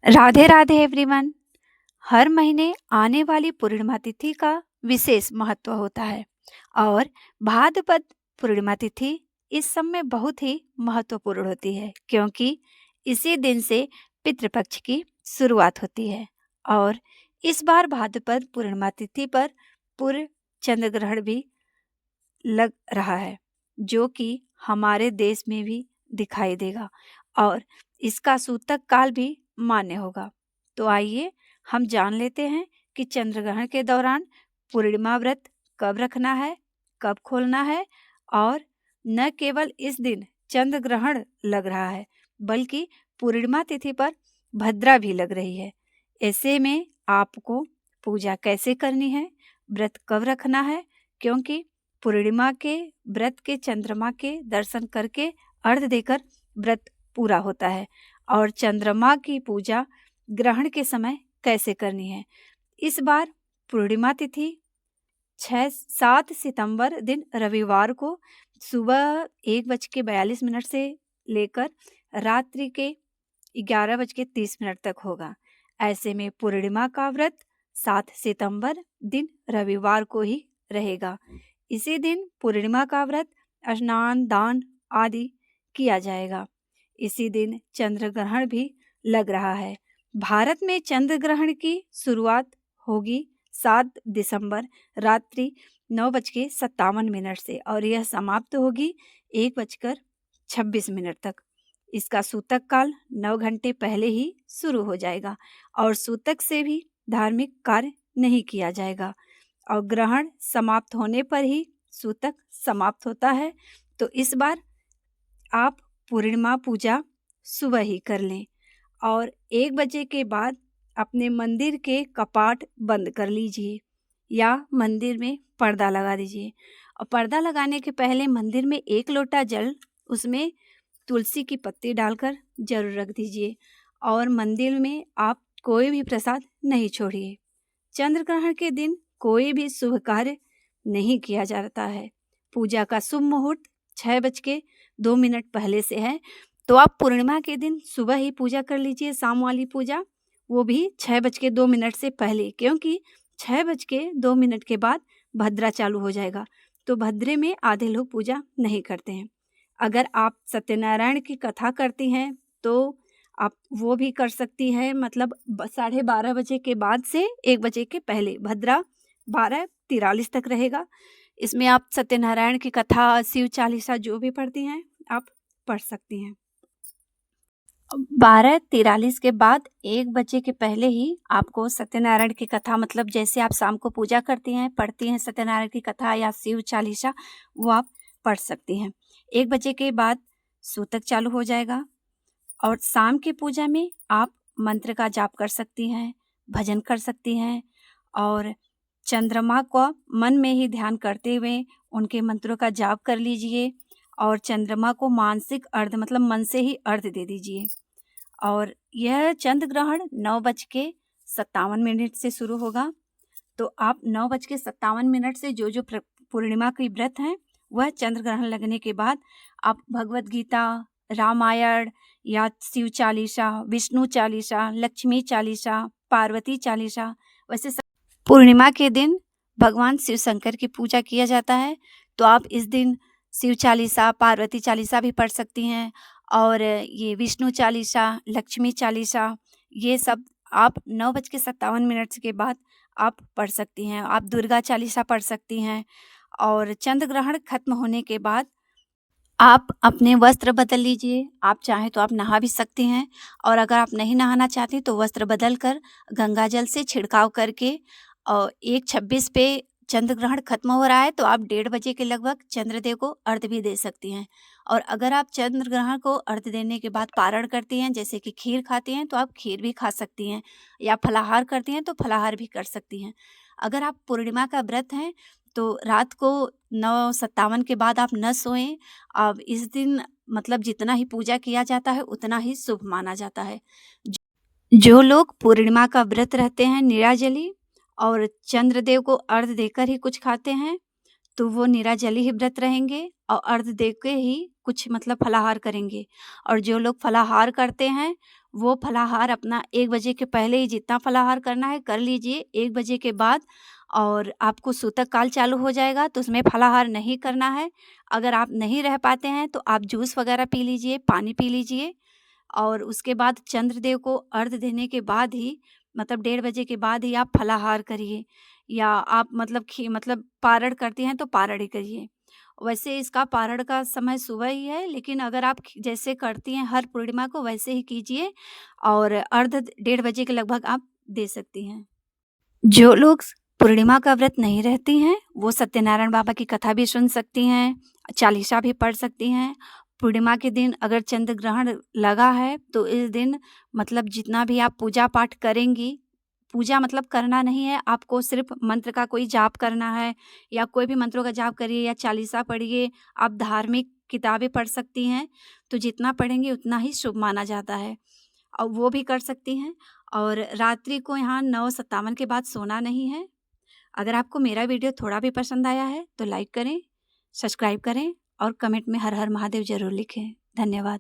Radhe Radhe everyone. हर महीने आने वाली पूर्णिमा तिथि का विशेष महत्व होता है और भाद्रपद पूर्णिमा तिथि इस समय बहुत ही महत्वपूर्ण होती है, क्योंकि इसी दिन से पितृपक्ष की शुरुआत होती है। और इस बार भाद्रपद पूर्णिमा तिथि पर पूर्ण चंद्र ग्रहण भी लग रहा है, जो कि हमारे देश में भी दिखाई देगा और इसका सूतक काल भी मान्य होगा। तो आइए हम जान लेते हैं कि चंद्र ग्रहण के दौरान पूर्णिमा व्रत कब रखना है, कब खोलना है। और न केवल इस दिन चंद्र ग्रहण लग रहा है, बल्कि पूर्णिमा तिथि पर भद्रा भी लग रही है। ऐसे में आपको पूजा कैसे करनी है, व्रत कब रखना है, क्योंकि पूर्णिमा के व्रत के चंद्रमा के दर्शन करके अर्घ देकर व्रत पूरा होता है। और चंद्रमा की पूजा ग्रहण के समय कैसे करनी है। इस बार पूर्णिमा तिथि 6-7 सितंबर दिन रविवार को सुबह 1:42 से लेकर रात्रि के 11:30 तक होगा। ऐसे में पूर्णिमा का व्रत 7 सितंबर दिन रविवार को ही रहेगा। इसी दिन पूर्णिमा का व्रत स्नान दान आदि किया जाएगा। इसी दिन चंद्र ग्रहण भी लग रहा है। भारत में चंद्र ग्रहण की शुरुआत होगी 7 दिसंबर रात्रि 9:57 से और यह समाप्त होगी 1:26 तक। इसका सूतक काल 9 घंटे पहले ही शुरू हो जाएगा और सूतक से भी धार्मिक कार्य नहीं किया जाएगा और ग्रहण समाप्त होने पर ही सूतक समाप्त होता है। तो इस बार आप पूर्णिमा पूजा सुबह ही कर लें और 1 बजे के बाद अपने मंदिर के कपाट बंद कर लीजिए या मंदिर में पर्दा लगा दीजिए। और पर्दा लगाने के पहले मंदिर में 1 लोटा जल, उसमें तुलसी की पत्ती डालकर जरूर रख दीजिए और मंदिर में आप कोई भी प्रसाद नहीं छोड़िए। चंद्र ग्रहण के दिन कोई भी शुभ कार्य नहीं किया जाता है। पूजा का शुभ मुहूर्त 6:02 पहले से है, तो आप पूर्णिमा के दिन सुबह ही पूजा कर लीजिए, शाम वाली पूजा, वो भी 6:02 से पहले, क्योंकि 6:02 के बाद भद्रा चालू हो जाएगा। तो भद्रे में आधे लोग पूजा नहीं करते हैं। अगर आप सत्यनारायण की कथा करती हैं तो आप वो भी कर सकती हैं, मतलब 12:30 के बाद से 1 बजे के पहले भद्रा 12:43 तक रहेगा। इसमें आप सत्यनारायण की कथा, शिव चालीसा जो भी पढ़ती हैं आप पढ़ सकती हैं। 12:43 के बाद 1 बजे के पहले ही आपको सत्यनारायण की कथा, मतलब जैसे आप शाम को पूजा करती हैं, पढ़ती हैं सत्यनारायण की कथा या शिव चालीसा, वो आप पढ़ सकती हैं। 1 बजे के बाद सूतक चालू हो जाएगा और शाम की पूजा में आप मंत्र का जाप कर सकती हैं, भजन कर सकती हैं और चंद्रमा को मन में ही ध्यान करते हुए उनके मंत्रों का जाप कर लीजिए और चंद्रमा को मानसिक अर्घ, मतलब मन से ही अर्घ दे दीजिए। और यह चंद्र ग्रहण 9:57 से शुरू होगा। तो आप 9:57 से जो पूर्णिमा की व्रत हैं, वह चंद्र ग्रहण लगने के बाद आप भगवत गीता, रामायण या शिव चालीसा, विष्णु चालीसा, लक्ष्मी चालीसा, पार्वती चालीसा, वैसे पूर्णिमा के दिन भगवान शिव शंकर की पूजा किया जाता है, तो आप इस दिन शिव चालीसा, पार्वती चालीसा भी पढ़ सकती हैं और ये विष्णु चालीसा, लक्ष्मी चालीसा, ये सब आप 9:57 के बाद आप पढ़ सकती हैं। आप दुर्गा चालीसा पढ़ सकती हैं और चंद्र ग्रहण खत्म होने के बाद आप अपने वस्त्र बदल लीजिए। आप चाहें तो आप नहा भी सकती हैं और अगर आप नहीं नहाना चाहती तो वस्त्र बदल कर गंगा जल से छिड़काव करके और 1:26 पे चंद्र ग्रहण खत्म हो रहा है, तो आप 1:30 के लगभग चंद्रदेव को अर्घ भी दे सकती हैं। और अगर आप चंद्र ग्रहण को अर्घ देने के बाद पारण करती हैं, जैसे कि खीर खाती हैं, तो आप खीर भी खा सकती हैं या फलाहार करती हैं तो फलाहार भी कर सकती हैं। अगर आप पूर्णिमा का व्रत हैं तो रात को 9:57 के बाद आप न सोएं। अब इस दिन मतलब जितना ही पूजा किया जाता है उतना ही शुभ माना जाता है। जो लोग पूर्णिमा का व्रत रहते हैं निर्जली और चंद्रदेव को अर्घ देकर ही कुछ खाते हैं, तो वो निराजली ही व्रत रहेंगे और अर्घ दे के ही कुछ मतलब फलाहार करेंगे। और जो लोग फलाहार करते हैं, वो फलाहार अपना 1 बजे के पहले ही जितना फलाहार करना है कर लीजिए। 1 बजे के बाद और आपको सूतक काल चालू हो जाएगा, तो उसमें फलाहार नहीं करना है। अगर आप नहीं रह पाते हैं, तो आप जूस वगैरह पी लीजिए, पानी पी लीजिए और उसके बाद चंद्रदेव को अर्घ देने के बाद ही मतलब 1:30 बजे के बाद ही आप फलाहार करिए या आप मतलब मतलब पारण करती हैं तो पारण ही करिए। वैसे इसका पारण का समय सुबह ही है, लेकिन अगर आप जैसे करती हैं हर पूर्णिमा को वैसे ही कीजिए और अर्घ 1:30 बजे के लगभग आप दे सकती हैं। जो लोग पूर्णिमा का व्रत नहीं रहती हैं, वो सत्यनारायण बाबा की कथा भी सुन सकती हैं, चालीसा भी पढ़ सकती हैं। पूर्णिमा के दिन अगर चंद्र ग्रहण लगा है, तो इस दिन मतलब जितना भी आप पूजा पाठ करेंगी, पूजा मतलब करना नहीं है, आपको सिर्फ़ मंत्र का कोई जाप करना है या कोई भी मंत्रों का जाप करिए या चालीसा पढ़िए। आप धार्मिक किताबें पढ़ सकती हैं, तो जितना पढ़ेंगी उतना ही शुभ माना जाता है। और वो भी कर सकती हैं और रात्रि को यहाँ 9:57 के बाद सोना नहीं है। अगर आपको मेरा वीडियो थोड़ा भी पसंद आया है तो लाइक करें, सब्सक्राइब करें और कमेंट में हर हर महादेव ज़रूर लिखें। धन्यवाद।